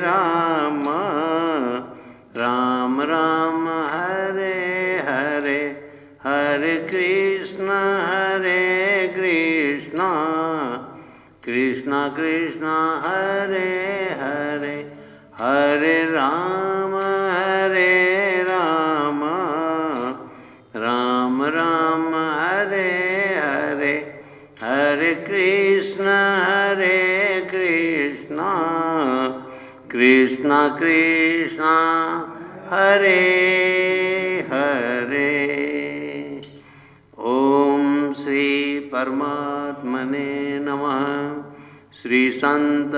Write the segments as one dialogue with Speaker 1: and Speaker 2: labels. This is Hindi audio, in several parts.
Speaker 1: राम राम राम हरे हरे, हरे कृष्ण कृष्ण कृष्ण हरे हरे, हरे राम राम राम हरे हरे, हरे कृष्ण कृष्ण कृष्ण हरे हरे। ओम श्री परमात्मने नमः। श्री संत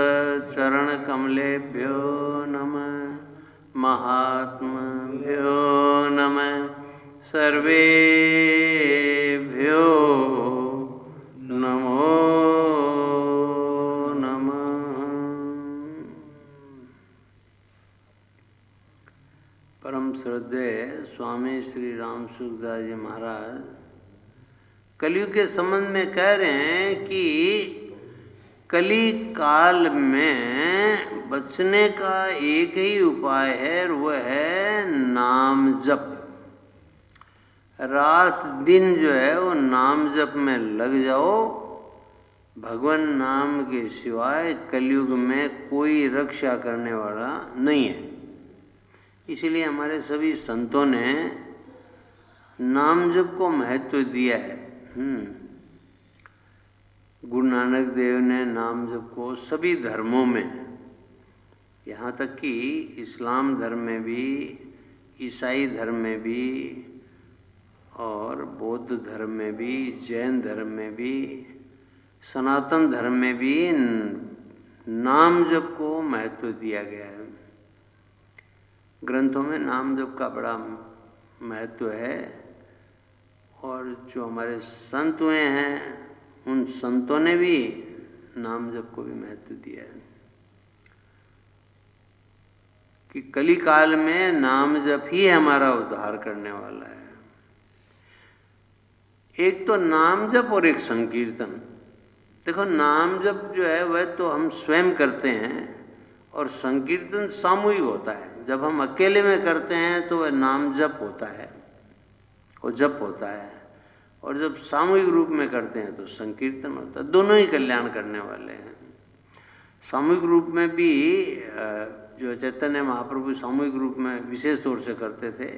Speaker 1: चरण कमलेभ्यो नमः, महात्मभ्यो नमः, सर्वेभ्यो नमो नमः। परम श्रद्धेय स्वामी श्री राम सुखदास जी महाराज कलयुग के संबंध में कह रहे हैं कि कली काल में बचने का एक ही उपाय है, और वह है नाम जप। रात दिन जो है वो नाम जप में लग जाओ। भगवान नाम के सिवाय कलयुग में कोई रक्षा करने वाला नहीं है। इसलिए हमारे सभी संतों ने नाम जप को महत्व दिया है। गुरु नानक देव ने नाम जप को सभी धर्मों में, यहाँ तक कि इस्लाम धर्म में भी, ईसाई धर्म में भी, और बौद्ध धर्म में भी, जैन धर्म में भी, सनातन धर्म में भी नाम जप को महत्व दिया गया है। ग्रंथों में नाम जप का बड़ा महत्व है, और जो हमारे संत हुए हैं उन संतों ने भी नाम जप को भी महत्व दिया है कि कली काल में नाम जप ही हमारा उद्धार करने वाला है। एक तो नाम जप और एक संकीर्तन। देखो, नाम जप जो है वह तो हम स्वयं करते हैं, और संकीर्तन सामूहिक होता है। जब हम अकेले में करते हैं तो वह नाम जप होता है, वो जप होता है, और जब सामूहिक रूप में करते हैं तो संकीर्तन होता है। दोनों ही कल्याण करने वाले हैं। सामूहिक रूप में भी जो चैतन्य महाप्रभु सामूहिक रूप में विशेष तौर से करते थे,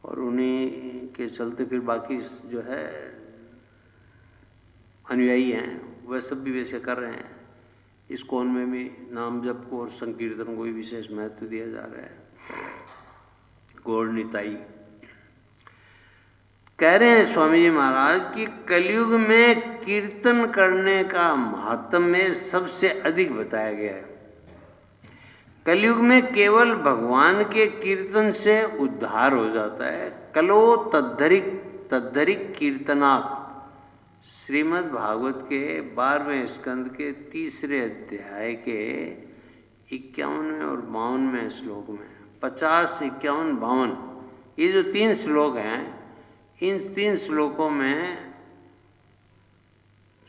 Speaker 1: और उन्हीं के चलते फिर बाकी जो है अनुयायी हैं वह सब भी वैसे कर रहे हैं। इस कौन में भी नाम जप को और संकीर्तन को भी विशेष महत्व दिया जा रहा है। गौड़ निताई कह रहे हैं स्वामी जी महाराज कि कलयुग में कीर्तन करने का महात्म्य सबसे अधिक बताया गया है। कलयुग में केवल भगवान के कीर्तन से उद्धार हो जाता है। कलो तद्धरिक कीर्तनात्, श्रीमद् भागवत के 12वें स्कंद के 3रे अध्याय के 51वें और 52वें श्लोक में, 50, 51, 52, ये जो 3 श्लोक हैं, इन 3 श्लोकों में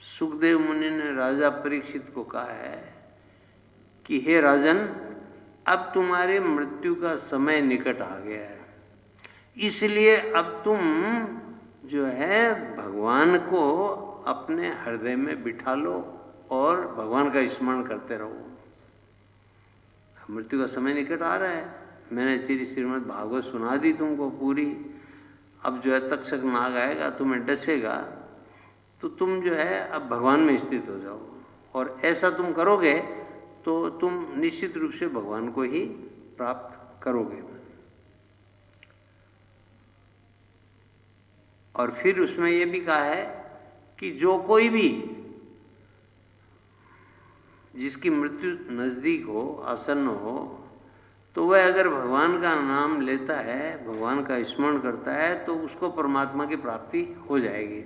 Speaker 1: सुखदेव मुनि ने राजा परीक्षित को कहा है कि हे राजन, अब तुम्हारे मृत्यु का समय निकट आ गया है, इसलिए अब तुम जो है भगवान को अपने हृदय में बिठा लो और भगवान का स्मरण करते रहो। मृत्यु का समय निकट आ रहा है। मैंने तेरी श्रीमद् भागवत सुना दी तुमको पूरी। अब जो है तक्षक नाग आएगा, तुम्हें डसेगा, तो तुम जो है अब भगवान में स्थित हो जाओ, और ऐसा तुम करोगे तो तुम निश्चित रूप से भगवान को ही प्राप्त करोगे। और फिर उसमें यह भी कहा है कि जो कोई भी जिसकी मृत्यु नजदीक हो, आसन्न हो, तो वह अगर भगवान का नाम लेता है, भगवान का स्मरण करता है, तो उसको परमात्मा की प्राप्ति हो जाएगी।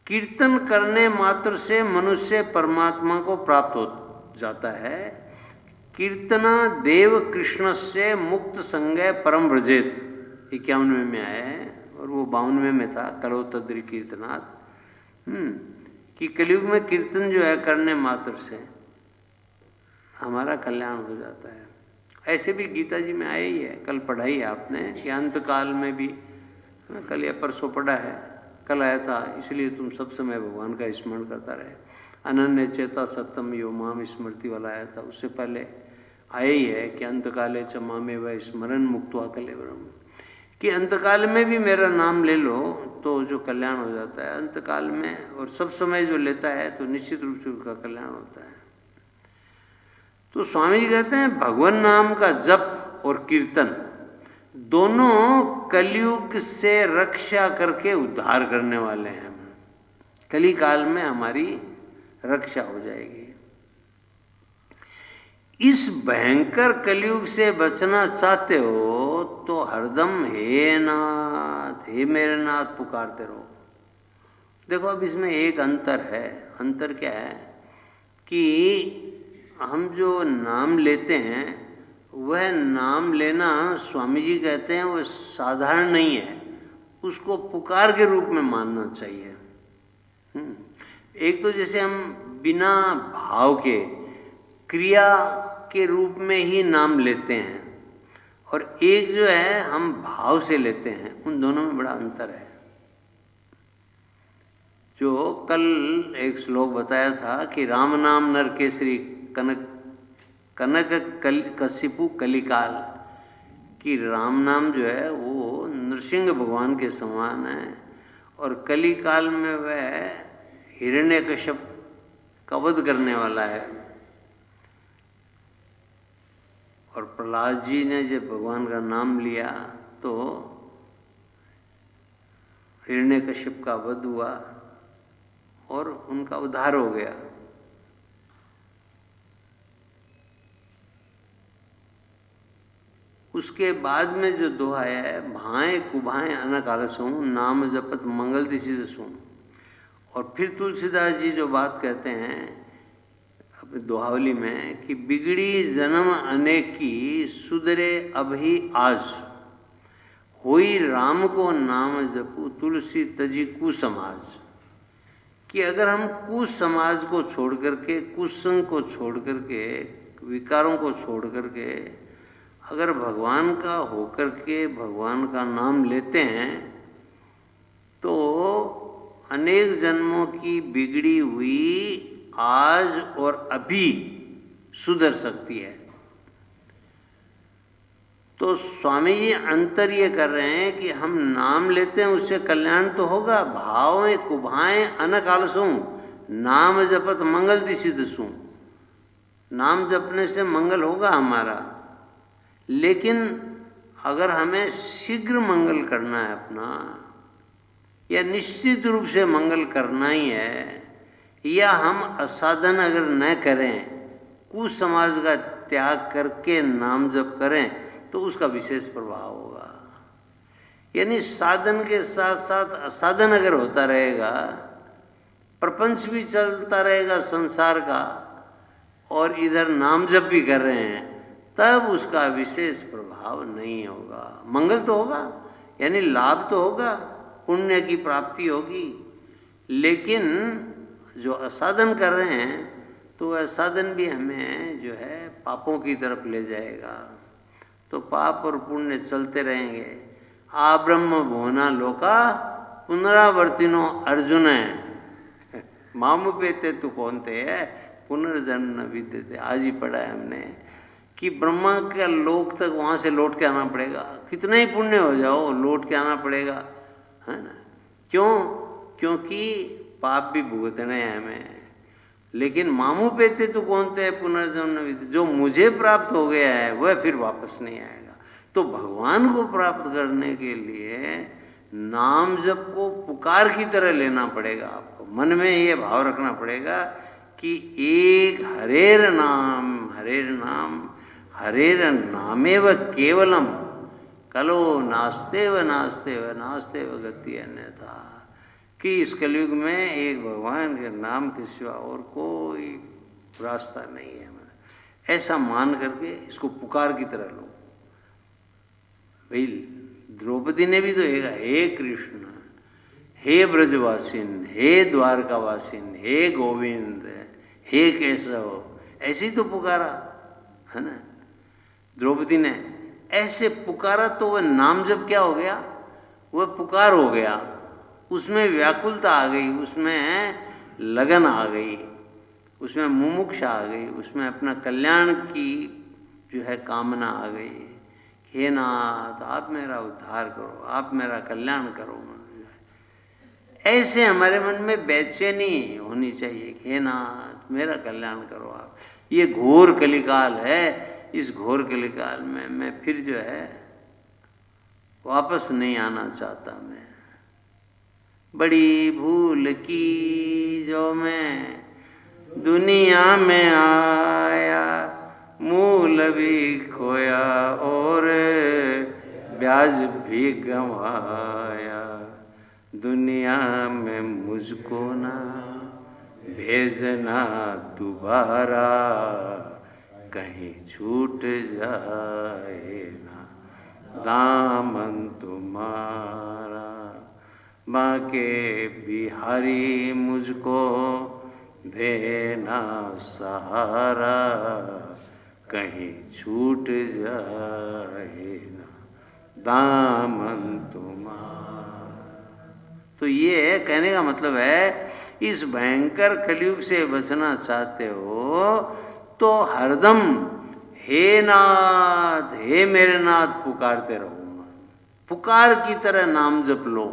Speaker 1: कीर्तन करने मात्र से मनुष्य परमात्मा को प्राप्त हो जाता है। कीर्तना देव कृष्ण से मुक्त संगय परम व्रजेत, 51वें में आया है, और वो 52वें में था, कलो तद्रि कीर्तनात्, कि कलयुग में कीर्तन जो है करने मात्र से हमारा कल्याण हो जाता है। ऐसे भी गीता जी में आया ही है, कल पढ़ाई है आपने कि अंत काल में भी, कल या परसों पढ़ा है, कल आया था, इसलिए तुम सब समय भगवान का स्मरण करता रहे। अनन्य चेता सत्यम यो माम स्मृति वाला आया था, उससे पहले आया ही है कि अंत काले च मामेव स्मरण मुक्त्वा कलेवरम, कि अंतकाल में भी मेरा नाम ले लो तो जो कल्याण हो जाता है अंतकाल में, और सब समय जो लेता है तो निश्चित रूप से उसका कल्याण होता है। तो स्वामी जी कहते हैं भगवान नाम का जप और कीर्तन दोनों कलयुग से रक्षा करके उद्धार करने वाले हैं। कली काल में हमारी रक्षा हो जाएगी। इस भयंकर कलयुग से बचना चाहते हो तो हरदम हे नाथ, हे मेरे नाथ पुकारते रहो। देखो अब इसमें एक अंतर है। अंतर क्या है कि हम जो नाम लेते हैं वह नाम लेना स्वामी जी कहते हैं वह साधारण नहीं है, उसको पुकार के रूप में मानना चाहिए। एक तो जैसे हम बिना भाव के क्रिया के रूप में ही नाम लेते हैं, और एक जो है हम भाव से लेते हैं, उन दोनों में बड़ा अंतर है। जो कल एक श्लोक बताया था कि राम नाम नर केसरी कनक कशिपु कलिकाल, कि राम नाम जो है वो नृसिंह भगवान के समान है, और कलिकाल में वह हिरण्यकश्यप का वध करने वाला है। और प्रहलाद जी ने जब भगवान का नाम लिया तो हिरण्यकश्यप का वध हुआ और उनका उद्धार हो गया। उसके बाद में जो दोहा है, भाएं कुभाएं अनक आलसों, नाम जपत मंगल दिशि दसों। और फिर तुलसीदास जी जो बात कहते हैं अपनी दोहावली में कि बिगड़ी जन्म अनेक की, सुधरे अभी आज, होई राम को नाम जपू, तुलसी तजी कुसमाज। कि अगर हम कुसमाज को छोड़ करके, कुसंग को छोड़ करके, विकारों को छोड़ करके अगर भगवान का होकर के भगवान का नाम लेते हैं तो अनेक जन्मों की बिगड़ी हुई आज और अभी सुधर सकती है। तो स्वामी जी अंतर ये कर रहे हैं कि हम नाम लेते हैं उससे कल्याण तो होगा, भावें कुभाएं अनक आलसों, नाम जपत मंगल दिशि दसों। नाम जपने से मंगल होगा हमारा, लेकिन अगर हमें शीघ्र मंगल करना है अपना, या निश्चित रूप से मंगल करना ही है, या हम असाधन अगर न करें, कुसमाज का त्याग करके नाम जप करें, तो उसका विशेष प्रभाव होगा। यानी साधन के साथ साथ असाधन अगर होता रहेगा, प्रपंच भी चलता रहेगा संसार का, और इधर नाम जप भी कर रहे हैं, तब उसका विशेष प्रभाव नहीं होगा। मंगल तो होगा, यानी लाभ तो होगा, पुण्य की प्राप्ति होगी, लेकिन जो असाधन कर रहे हैं तो असाधन भी हमें जो है पापों की तरफ ले जाएगा। तो पाप और पुण्य चलते रहेंगे। आ ब्रह्म भुवना लोका पुनरावर्तिनो अर्जुन है, मामू पेते तू कौन थे पुनर्जन्म न विद्यते। आज ही पढ़ा है हमने कि ब्रह्मा का लोक तक वहाँ से लौट के आना पड़ेगा, कितना ही पुण्य हो जाओ लौट के आना पड़ेगा, है ना। क्यों? क्योंकि पाप भी भुगतने हैं हमें। लेकिन मामू पेते तो कौन थे पुनर्जन्म न विद्यते, जो मुझे प्राप्त हो गया है वह फिर वापस नहीं आएगा। तो भगवान को प्राप्त करने के लिए नाम जप को पुकार की तरह लेना पड़ेगा। आपको मन में ये भाव रखना पड़ेगा कि एक हरेर नाम, हरेर नाम, हरेर नामेव केवलम कलो नास्तेव नास्तेव नास्तेव गति अन्यथा। कि इस कलयुग में एक भगवान के नाम के सिवा और कोई रास्ता नहीं है। ऐसा मान करके इसको पुकार की तरह लो। भाई द्रौपदी ने भी तो कहा, हे कृष्ण, हे ब्रजवासिन, हे द्वारकावासिन, हे गोविंद, हे केशव, ऐसे ही तो पुकारा है ना। द्रौपदी ने ऐसे पुकारा तो वह नाम जब क्या हो गया, वह पुकार हो गया, उसमें व्याकुलता आ गई, उसमें लगन आ गई, उसमें मुमुक्षा आ गई, उसमें अपना कल्याण की जो है कामना आ गई। हे नाथ, आप मेरा उद्धार करो, आप मेरा कल्याण करो। ऐसे हमारे मन में बेचैनी होनी चाहिए कि हे नाथ, मेरा कल्याण करो आप। ये घोर कलिकाल है, इस घोर कलिकाल में मैं फिर जो है वापस नहीं आना चाहता। मैं बड़ी भूल की जो मैं दुनिया में आया, मूल भी खोया और ब्याज भी गंवाया। दुनिया में मुझको ना भेजना दोबारा, कहीं छूट जाए ना दामन तुम्हारा। बाके बिहारी मुझको देना सहारा, कहीं छूट जाए ना दामन तुम्हारा। तो ये है, कहने का मतलब है, इस भयंकर कलयुग से बचना चाहते हो तो हरदम हे नाथ, हे मेरे नाथ पुकारते रहो। पुकार की तरह नाम जप लो।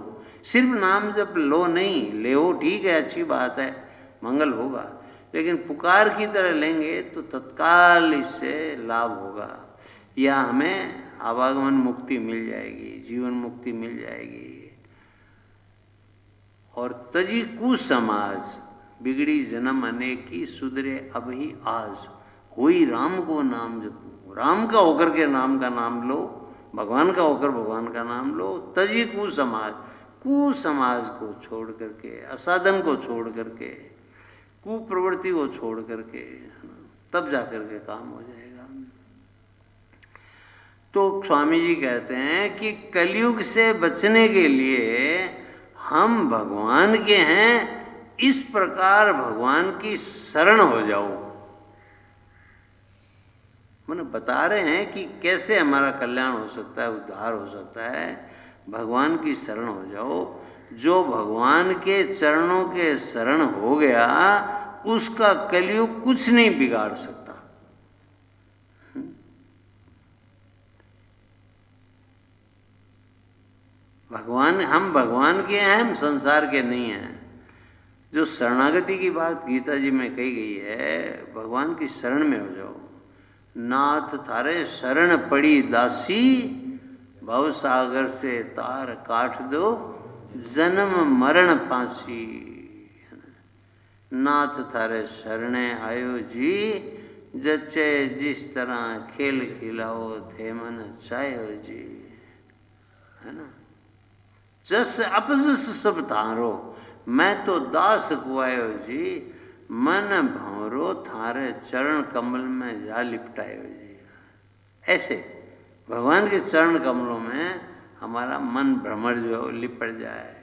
Speaker 1: सिर्फ नाम जप लो नहीं, ले हो ठीक है, अच्छी बात है, मंगल होगा, लेकिन पुकार की तरह लेंगे तो तत्काल इससे लाभ होगा, या हमें आवागमन मुक्ति मिल जाएगी, जीवन मुक्ति मिल जाएगी। और तजी कुसमाज, बिगड़ी जन्म अनेकी, सुधरे अब ही आज। होई राम को नाम जपो, राम का होकर के नाम का नाम लो, भगवान का होकर भगवान का नाम लो। तजी कुसमाज, कुसमाज को छोड़ करके, असाधन को छोड़ करके, कुप्रवृत्ति को छोड़ करके, तब जाकर के काम हो जाएगा। तो स्वामी जी कहते हैं कि कलयुग से बचने के लिए हम भगवान के हैं, इस प्रकार भगवान की शरण हो जाओ। मैंने बता रहे हैं कि कैसे हमारा कल्याण हो सकता है, उद्धार हो सकता है। भगवान की शरण हो जाओ। जो भगवान के चरणों के शरण हो गया, उसका कलयुग कुछ नहीं बिगाड़ सकता। भगवान, हम भगवान के हैं, हम संसार के नहीं हैं। जो शरणागति की बात गीता जी में कही गई है, भगवान की शरण में हो जाओ। नाथ थारे शरण पड़ी दासी, भव सागर से तार काट दो, जन्म मरण फांसी। नाथ थारे शरणे आयो जी, जचे जिस तरह खेल खिलाओ, थे मन चायो जी, है ना। जस अपजस सब तारो, मैं तो दास कुआयो जी, मन भंवरो थारे चरण कमल में जा लिपटायो जी। ऐसे भगवान के चरण कमलों में हमारा मन भ्रमर जो लिपट जाए,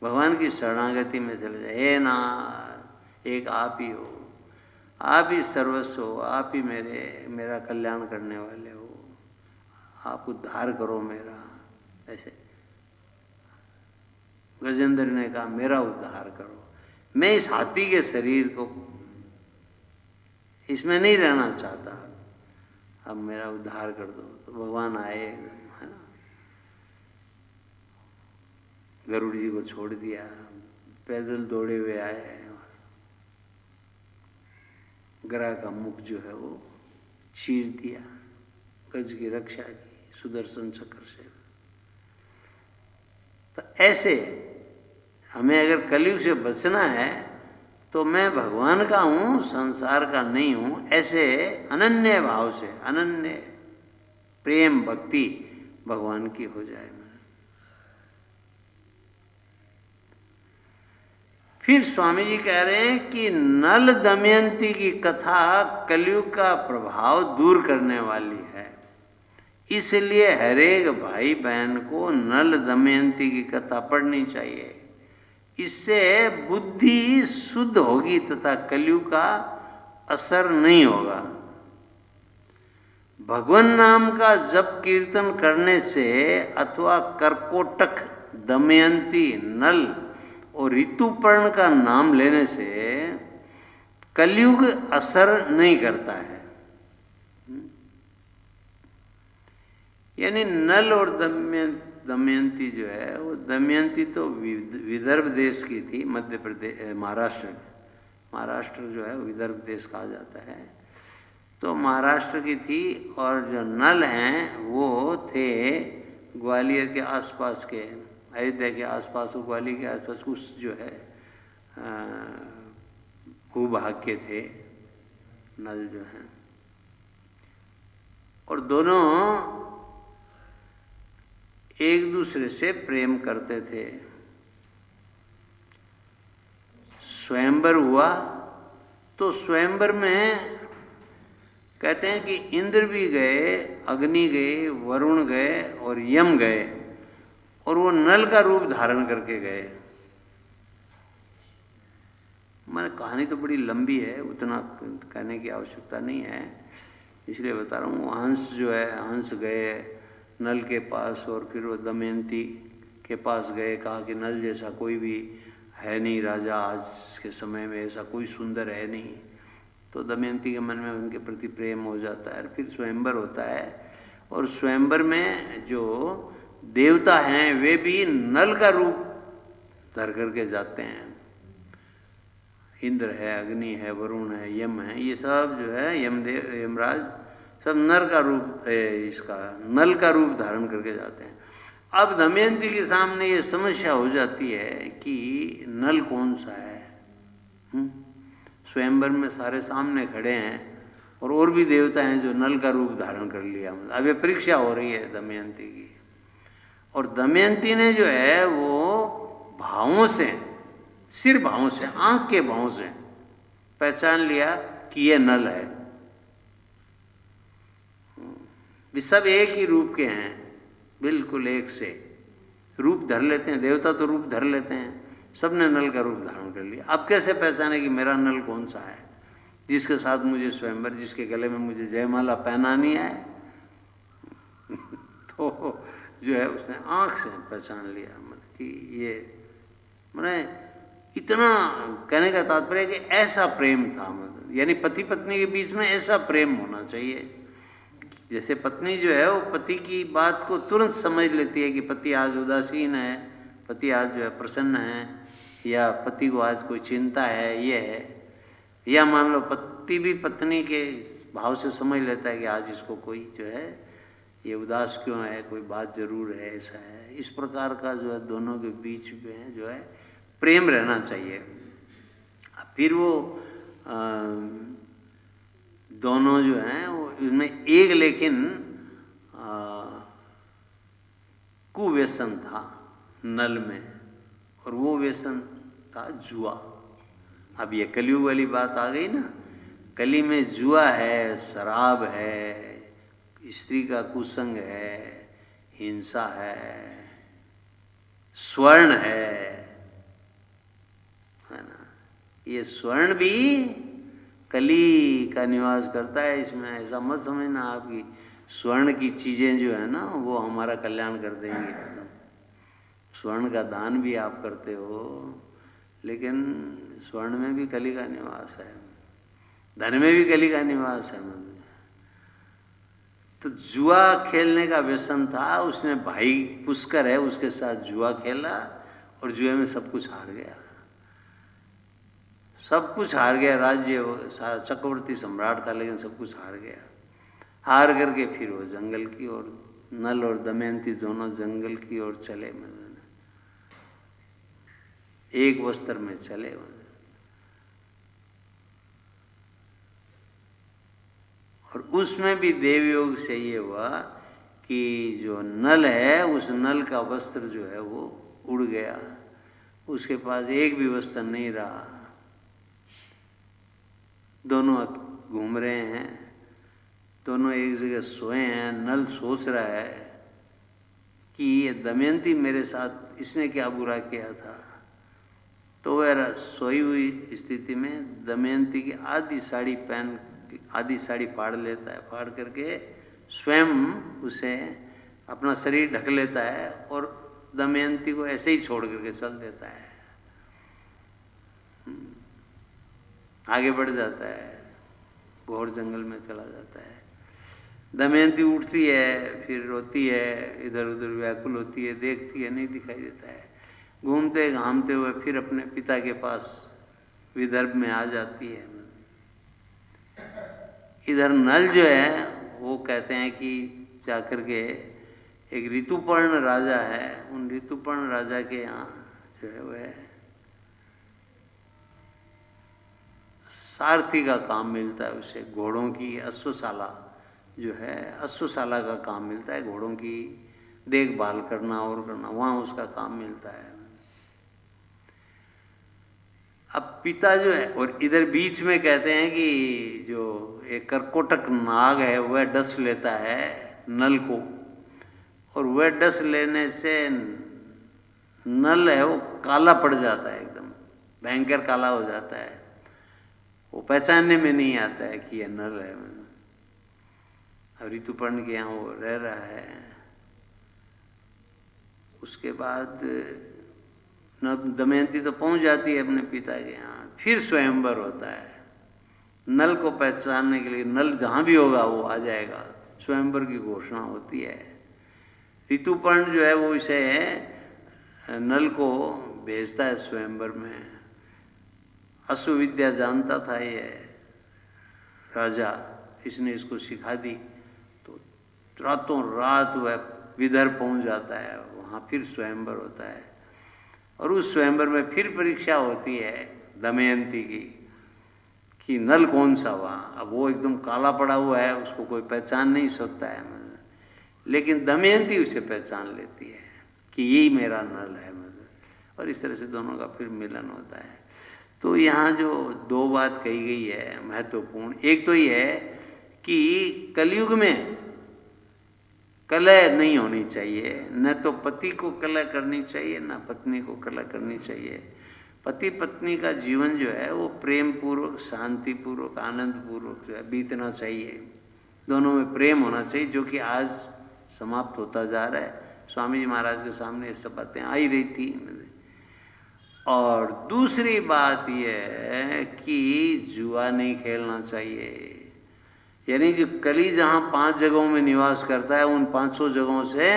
Speaker 1: भगवान की शरणागति में चले जाए। हे नाथ, एक आप ही हो, आप ही सर्वस्व हो, आप ही मेरा कल्याण करने वाले हो, आप उद्धार करो मेरा। ऐसे गजेंद्र ने कहा, मेरा उद्धार करो, मैं इस हाथी के शरीर को, इसमें नहीं रहना चाहता, अब मेरा उद्धार कर दो। तो भगवान आए, है ना, गरुड़ जी को छोड़ दिया, पैदल दौड़े हुए आए, ग्रह का मुख जो है वो चीर दिया, गज की रक्षा की सुदर्शन चक्र से। तो ऐसे हमें अगर कलयुग से बचना है तो मैं भगवान का हूँ, संसार का नहीं हूँ, ऐसे अनन्य भाव से, अनन्य प्रेम भक्ति भगवान की हो जाए। फिर स्वामी जी कह रहे हैं कि नल दमयंती की कथा कलयुग का प्रभाव दूर करने वाली है। इसलिए हर एक भाई बहन को नल दमयंती की कथा पढ़नी चाहिए। इससे बुद्धि शुद्ध होगी तथा कलयुग का असर नहीं होगा। भगवान नाम का जप कीर्तन करने से अथवा कर्कोटक, दमयंती, नल और ऋतुपर्ण का नाम लेने से कलयुग असर नहीं करता है। यानी नल और दमयंती जो है, वो दमयंती तो विदर्भ देश की थी, मध्य प्रदेश, महाराष्ट्र जो है विदर्भ देश कहा जाता है, तो महाराष्ट्र की थी। और जो नल हैं वो थे ग्वालियर के आसपास के, अयोध्या के आसपास और ग्वालियर के आसपास उस जो है भूभाग के थे नल जो हैं। और दोनों एक दूसरे से प्रेम करते थे। स्वयंवर हुआ तो स्वयंवर में कहते हैं कि इंद्र भी गए, अग्नि गए, वरुण गए और यम गए, और वो नल का रूप धारण करके गए। मैंने कहानी तो बड़ी लंबी है, उतना कहने की आवश्यकता नहीं है, इसलिए बता रहा हूँ। हंस जो है, हंस गए नल के पास और फिर वो दमयंती के पास गए, कहा कि नल जैसा कोई भी है नहीं राजा, आज के समय में ऐसा कोई सुंदर है नहीं। तो दमयंती के मन में उनके प्रति प्रेम हो जाता है। फिर स्वयंवर होता है, और स्वयंवर में जो देवता हैं वे भी नल का रूप धर करके जाते हैं। इंद्र है, अग्नि है, वरुण है, यम है, ये सब जो है यमदेव, यमराज, सब नर का रूप इसका नल का रूप धारण करके जाते हैं। अब दमयंती के सामने ये समस्या हो जाती है कि नल कौन सा है। स्वयंवर में सारे सामने खड़े हैं और भी देवता हैं जो नल का रूप धारण कर लिया। अब ये परीक्षा हो रही है दमयंती की, और दमयंती ने जो है वो भावों से, सिर भावों से, आंख के भावों से पहचान लिया कि ये नल है। वे सब एक ही रूप के हैं, बिल्कुल एक से रूप धर लेते हैं। देवता तो रूप धर लेते हैं, सबने नल का रूप धारण कर लिया। अब कैसे पहचाने कि मेरा नल कौन सा है, जिसके साथ मुझे स्वयंवर, जिसके गले में मुझे जयमाला पहनानी है। तो जो है उसने आंख से पहचान लिया, मतलब कि ये, मैंने इतना कहने का तात्पर्य है कि ऐसा प्रेम था, मतलब यानी पति पत्नी के बीच में ऐसा प्रेम होना चाहिए। जैसे पत्नी जो है वो पति की बात को तुरंत समझ लेती है कि पति आज उदासीन है, पति आज जो है प्रसन्न है, या पति को आज कोई चिंता है, ये है। या मान लो पति भी पत्नी के भाव से समझ लेता है कि आज इसको कोई जो है ये उदास क्यों है, कोई बात जरूर है, ऐसा है। इस प्रकार का जो है दोनों के बीच में जो है प्रेम रहना चाहिए। फिर वो दोनों जो हैं वो इसमें एक, लेकिन कुव्यसन था नल में, और वो व्यसन था जुआ। अब ये कलयुग वाली बात आ गई ना, कली में जुआ है, शराब है, स्त्री का कुसंग है, हिंसा है, स्वर्ण है ना। ये स्वर्ण भी कली का निवास करता है इसमें। ऐसा मत समझना आपकी स्वर्ण की चीजें जो है ना वो हमारा कल्याण कर देंगी। स्वर्ण का दान भी आप करते हो, लेकिन स्वर्ण में भी कली का निवास है, धन में भी कली का निवास है। मतलब तो जुआ खेलने का व्यसन था, उसने भाई पुष्कर है उसके साथ जुआ खेला और जुए में सब कुछ हार गया, सब कुछ हार गया। राज्य चक्रवर्ती सम्राट था लेकिन सब कुछ हार गया। हार करके फिर वो जंगल की ओर, नल और दमयंती दोनों जंगल की ओर चले, मतलब एक वस्त्र में चले। और उसमें भी देवयोग से ये हुआ कि जो नल है उस नल का वस्त्र जो है वो उड़ गया, उसके पास एक भी वस्त्र नहीं रहा। दोनों घूम रहे हैं दोनों एक जगह सोए हैं। नल सोच रहा है कि ये दमयंती मेरे साथ इसने क्या बुरा किया था। तो वह सोई हुई स्थिति में दमयंती की आधी साड़ी फाड़ लेता है। फाड़ करके स्वयं उसे अपना शरीर ढक लेता है और दमयंती को ऐसे ही छोड़ करके चल देता है। आगे बढ़ जाता है, घोर जंगल में चला जाता है। दमयंती उठती है, फिर रोती है, इधर उधर व्याकुल होती है, देखती है, नहीं दिखाई देता है। घूमते घामते हुए फिर अपने पिता के पास विदर्भ में आ जाती है। इधर नल जो है वो कहते हैं कि जाकर के एक ऋतुपर्ण राजा है, उन ऋतुपर्ण राजा के यहाँ जो है वह सारथी का काम मिलता है उसे। घोड़ों की अश्वशाला जो है, अश्वशाला का काम मिलता है, घोड़ों की देखभाल करना और करना, वहाँ उसका काम मिलता है। अब पिता जो है, और इधर बीच में कहते हैं कि जो एक कर्कोटक नाग है वह डस लेता है नल को, और वह डस लेने से नल है वो काला पड़ जाता है, एकदम भयंकर काला हो जाता है। वो पहचानने में नहीं आता है कि यह नल है। अब ऋतुपर्ण के यहाँ वो रह रहा है। उसके बाद दमयंती तो पहुंच जाती है अपने पिता के यहाँ। फिर स्वयंवर होता है। नल को पहचानने के लिए नल जहाँ भी होगा वो आ जाएगा। स्वयंवर की घोषणा होती है। ऋतुपर्ण जो है वो इसे नल को भेजता है स्वयंवर में। अश्वविद्या जानता था ये राजा, इसने इसको सिखा दी। तो रातों रात वह विदर्भ पहुंच जाता है। वहाँ फिर स्वयंवर होता है और उस स्वयंवर में फिर परीक्षा होती है दमयंती की कि नल कौन सा हुआ। अब वो एकदम काला पड़ा हुआ है, उसको कोई पहचान नहीं सकता है, लेकिन दमयंती उसे पहचान लेती है कि यही मेरा नल है। और इस तरह से दोनों का फिर मिलन होता है। तो यहाँ जो दो बात कही गई है महत्वपूर्ण, एक तो ये है कि कलयुग में कलह नहीं होनी चाहिए। न तो पति को कलह करनी चाहिए, न पत्नी को कलह करनी चाहिए। पति पत्नी का जीवन जो है वो प्रेम पूर्वक, शांति पूर्वक, आनंद पूर्वक जो है बीतना चाहिए। दोनों में प्रेम होना चाहिए, जो कि आज समाप्त होता जा रहा है। स्वामी जी महाराज के सामने ये सब बातें आ ही रही थी। और दूसरी बात यह है कि जुआ नहीं खेलना चाहिए। यानी जो कली जहाँ 5 जगहों में निवास करता है, उन 500 जगहों से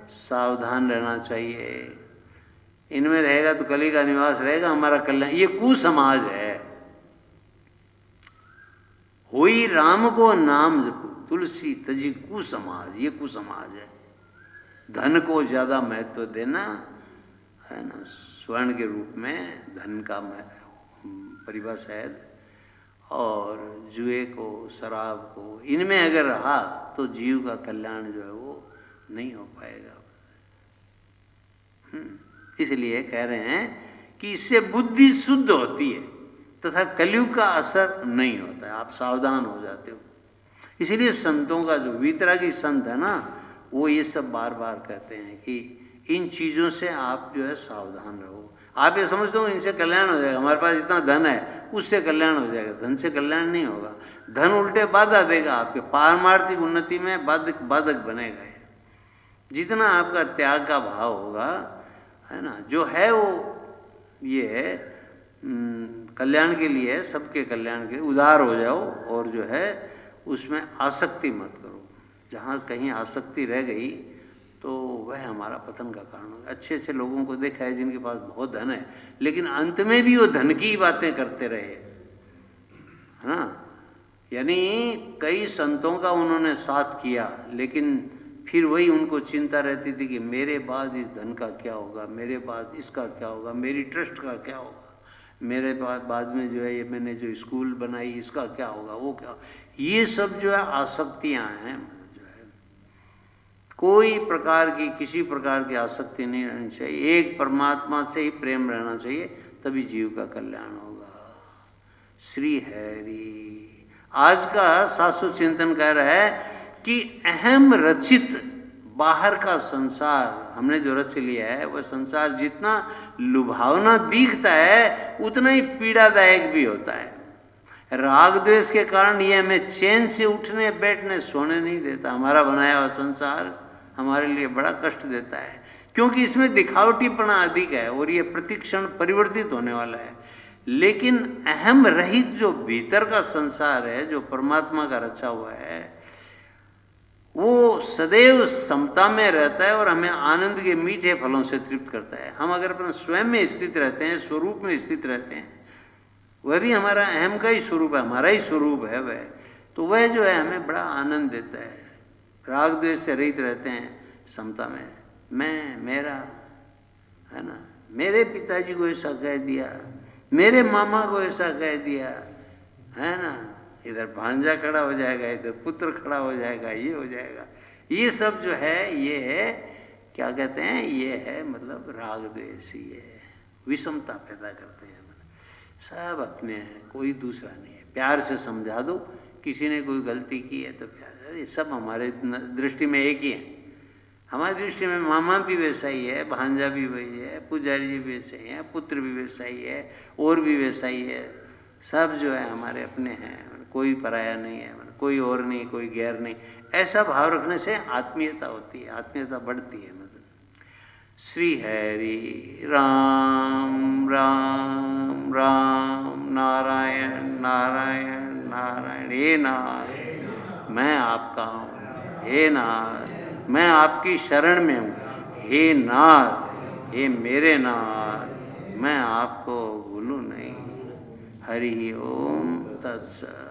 Speaker 1: सावधान रहना चाहिए। इनमें रहेगा तो कली का निवास रहेगा, हमारा कल्याण। ये कुसमाज है। होई राम को नाम जपो, तुलसी तजी कुसमाज, ये कुसमाज है। धन को ज्यादा महत्व देना है ना, स्वर्ण के रूप में धन का परिभाषा है। और जुए को, शराब को, इनमें अगर रहा तो जीव का कल्याण जो है वो नहीं हो पाएगा। इसलिए कह रहे हैं कि इससे बुद्धि शुद्ध होती है तथा कलयुग का असर नहीं होता है। आप सावधान हो जाते हो। इसीलिए संतों का जो वीतरागी संत है ना, वो ये सब बार बार कहते हैं कि इन चीज़ों से आप जो है सावधान रहो। आप ये समझते हो इनसे कल्याण हो जाएगा, हमारे पास इतना धन है उससे कल्याण हो जाएगा। धन से कल्याण नहीं होगा। धन उल्टे बाधा देगा, आपके पारमार्थिक उन्नति में बाधक बनेगा। जितना आपका त्याग का भाव होगा, है ना, जो है वो ये है कल्याण के लिए, सबके कल्याण के लिए उदार हो जाओ। और जो है उसमें आसक्ति मत करो। जहाँ कहीं आसक्ति रह गई तो वह हमारा पतन का कारण होगा। अच्छे अच्छे लोगों को देखा है जिनके पास बहुत धन है, लेकिन अंत में भी वो धन की बातें करते रहे, है ना। यानी कई संतों का उन्होंने साथ किया, लेकिन फिर वही उनको चिंता रहती थी कि मेरे बाद इस धन का क्या होगा, मेरे बाद इसका क्या होगा, मेरी ट्रस्ट का क्या होगा, मेरे बाद में जो है ये मैंने जो स्कूल बनाई इसका क्या होगा, वो क्या। ये सब जो है आसक्तियाँ हैं। कोई प्रकार की, किसी प्रकार की आसक्ति नहीं रहनी चाहिए। एक परमात्मा से ही प्रेम रहना चाहिए, तभी जीव का कल्याण होगा। श्री हरि। आज का शाश्वत चिंतन कह रहा है कि अहम रचित बाहर का संसार हमने जो रच लिया है, वह संसार जितना लुभावना दिखता है उतना ही पीड़ादायक भी होता है। राग द्वेष के कारण ये हमें चैन से उठने बैठने सोने नहीं देता। हमारा बनाया हुआ संसार हमारे लिए बड़ा कष्ट देता है, क्योंकि इसमें दिखावटीपना अधिक है और ये प्रतिक्षण परिवर्तित होने वाला है। लेकिन अहम रहित जो भीतर का संसार है, जो परमात्मा का रचा हुआ है, वो सदैव समता में रहता है और हमें आनंद के मीठे फलों से तृप्त करता है। हम अगर अपने स्वयं में स्थित रहते हैं, स्वरूप में स्थित रहते हैं, वह भी हमारा अहम का ही स्वरूप है, हमारा ही स्वरूप है वह, तो वह जो है हमें बड़ा आनंद देता है। राग द्वेष से रहित रहते हैं समता में। मैं, मेरा, है ना, मेरे पिताजी को ऐसा कह दिया, मेरे मामा को ऐसा कह दिया, है ना, इधर भांजा खड़ा हो जाएगा, इधर पुत्र खड़ा हो जाएगा, ये हो जाएगा। ये सब जो है ये है, क्या कहते हैं, ये है मतलब राग द्वेष, ये है विषमता पैदा करते हैं। सब अपने हैं, कोई दूसरा नहीं है। प्यार से समझा दो, किसी ने कोई गलती की है तो प्यार, ये सब हमारे दृष्टि में एक ही है। हमारी दृष्टि में मामा भी वैसा ही है, भांजा भी वही है, पुजारी जी भी वैसे ही है, पुत्र भी वैसा ही है, और भी वैसा ही है। सब जो है हमारे अपने हैं, कोई पराया नहीं है, कोई और नहीं, कोई गैर नहीं। ऐसा भाव रखने से आत्मीयता होती है, आत्मीयता बढ़ती है। मतलब श्री हरि राम राम राम नारायण नारायण नारायण। हे नाथ मैं आपका हूँ, हे नाथ मैं आपकी शरण में हूँ, हे नाथ, हे मेरे नाथ मैं आपको भूलूं नहीं। हरि ओम तत्सत।